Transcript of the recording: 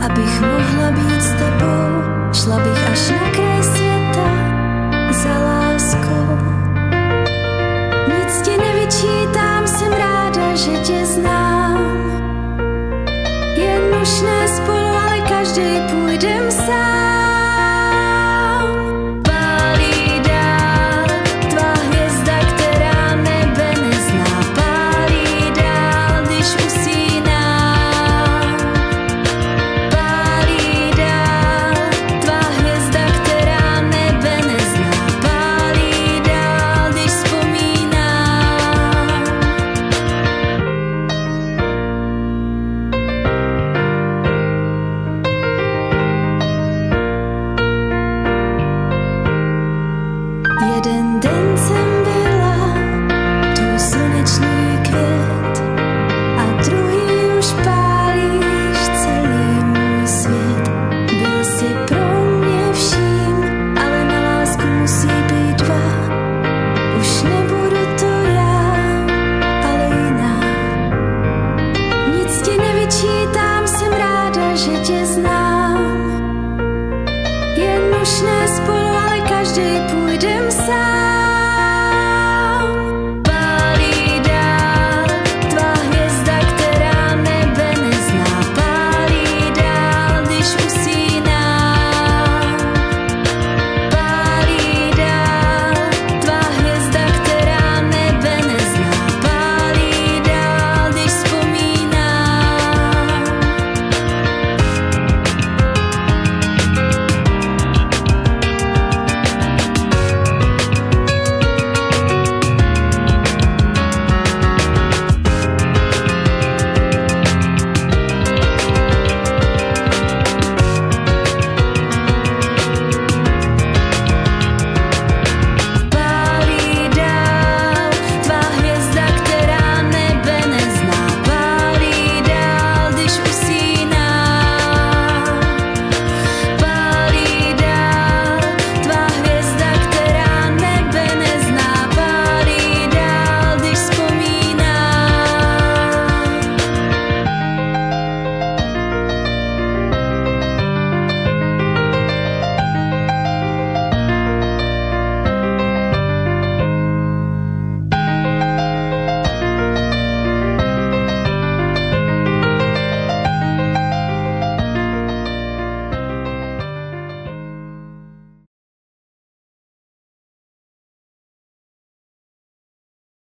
abych mohla být s tebou. Šla bych až na kraj světa za láskou. Nic ti nevyčítám, jsem ráda, že tě znám. Je nužné spolu, ale každý půjdem sám. Jeden den jsem byla tvůj slunečný květ a druhý už pálíš celý můj svět. Byl jsi pro mě vším, ale na lásku musí být dva. Už nebudu to já, ale jiná. Nic ti nevyčítám, jsem ráda, že tě znám.